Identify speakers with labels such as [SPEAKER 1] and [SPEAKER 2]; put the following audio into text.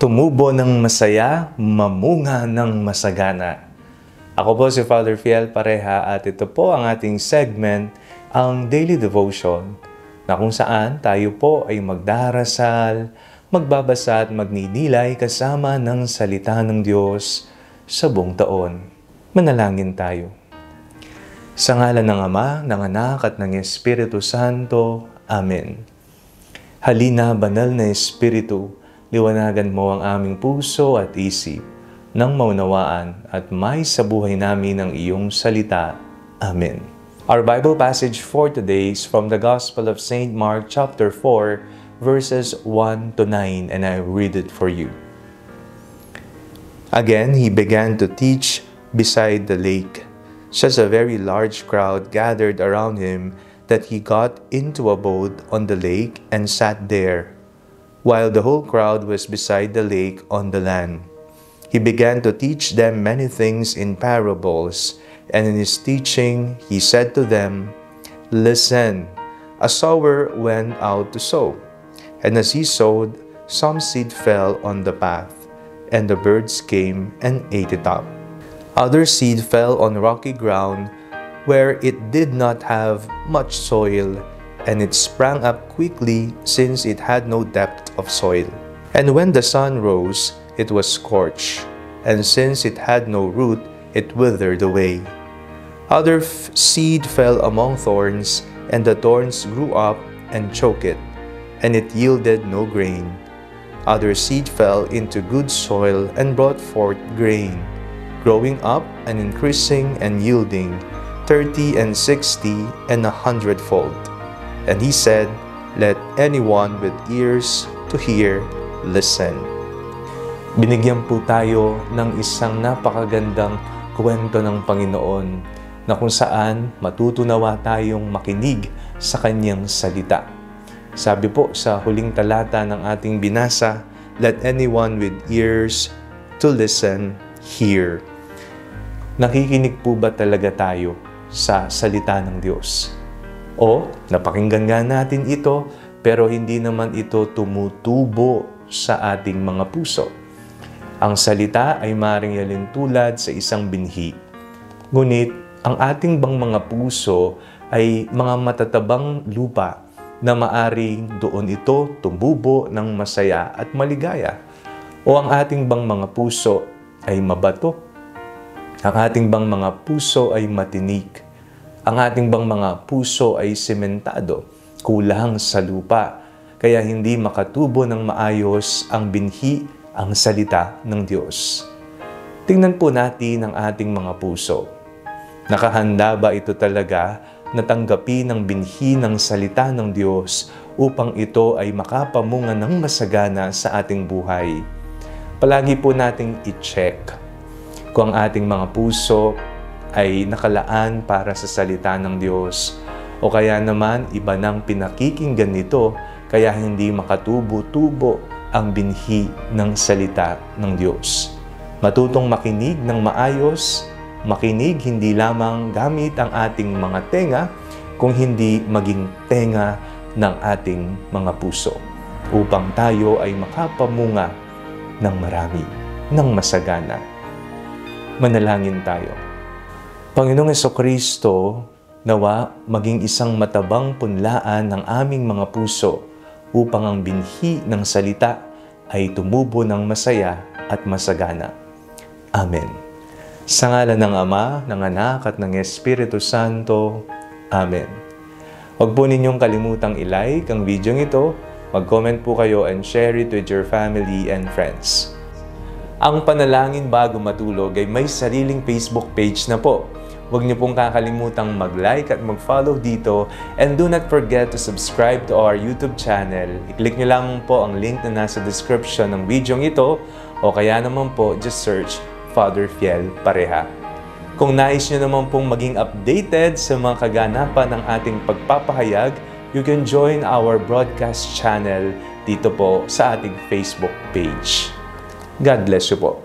[SPEAKER 1] Tumubo ng masaya, mamunga ng masagana. Ako po si Father Fiel Pareha at ito po ang ating segment, ang Daily Devotion, na kung saan tayo po ay magdarasal, magbabasa at magninilay kasama ng salita ng Diyos sa buong taon. Manalangin tayo. Sa ngalan ng Ama, ng Anak at ng Espiritu Santo. Amen. Halina, banal na Espiritu, liwanagan mo ang aming puso at isip nang maunawaan at may sa buhay namin ang iyong salita. Amen. Our Bible passage for today is from the Gospel of St. Mark chapter 4, verses 1 to 9, and I read it for you. Again, he began to teach beside the lake. Such a very large crowd gathered around him that he got into a boat on the lake and sat there, while the whole crowd was beside the lake on the land. He began to teach them many things in parables, and in his teaching he said to them, "Listen, a sower went out to sow, and as he sowed, some seed fell on the path, and the birds came and ate it up. Other seed fell on rocky ground, where it did not have much soil, and it sprang up quickly since it had no depth of soil. And when the sun rose, it was scorched, and since it had no root, it withered away. Other seed fell among thorns, and the thorns grew up and choked it, and it yielded no grain. Other seed fell into good soil and brought forth grain, growing up and increasing and yielding 30 and 60 and 100-fold. And he said, "Let anyone with ears to hear listen." Binigyan po tayo ng isang napakagandang kwento ng Panginoon na kung saan matutunawa tayong makinig sa Kanyang salita. Sabi po sa huling talata ng ating binasa, "Let anyone with ears to listen hear." Nakikinig po ba talaga tayo sa salita ng Diyos? O napakinggan nga natin ito, pero hindi naman ito tumutubo sa ating mga puso. Ang salita ay maaaring tulad sa isang binhi. Ngunit ang ating bang mga puso ay mga matatabang lupa na maaring doon ito tumubo ng masaya at maligaya. O ang ating bang mga puso ay mabato? Ang ating bang mga puso ay matinik? Ang ating bang mga puso ay sementado, kulang sa lupa, kaya hindi makatubo ng maayos ang binhi, ang salita ng Diyos. Tingnan po natin ang ating mga puso. Nakahanda ba ito talaga na tanggapin ang binhi ng salita ng Diyos upang ito ay makapamunga ng masagana sa ating buhay? Palagi po nating i-check kung ang ating mga puso ay nakalaan para sa salita ng Diyos, o kaya naman iba nang pinakikinggan nito kaya hindi makatubo-tubo ang binhi ng salita ng Diyos. Matutong makinig ng maayos, makinig hindi lamang gamit ang ating mga tenga, kung hindi maging tenga ng ating mga puso, upang tayo ay makapamunga ng marami, ng masagana. Manalangin tayo. Panginoong Jesucristo, nawa maging isang matabang punlaan ng aming mga puso upang ang binhi ng salita ay tumubo ng masaya at masagana. Amen. Sa ngalan ng Ama, ng Anak at ng Espiritu Santo. Amen. Huwag po ninyong kalimutang i-like ang video ito, mag-comment po kayo and share it with your family and friends. Ang Panalangin Bago Matulog ay may sariling Facebook page na po. Huwag niyo pong kakalimutang mag-like at mag-follow dito, and do not forget to subscribe to our YouTube channel. I-click niyo lang po ang link na nasa description ng video ito, o kaya naman po just search Father Fiel Pareha. Kung nais niyo naman pong maging updated sa mga kaganapan ng ating pagpapahayag, you can join our broadcast channel dito po sa ating Facebook page. God bless you po.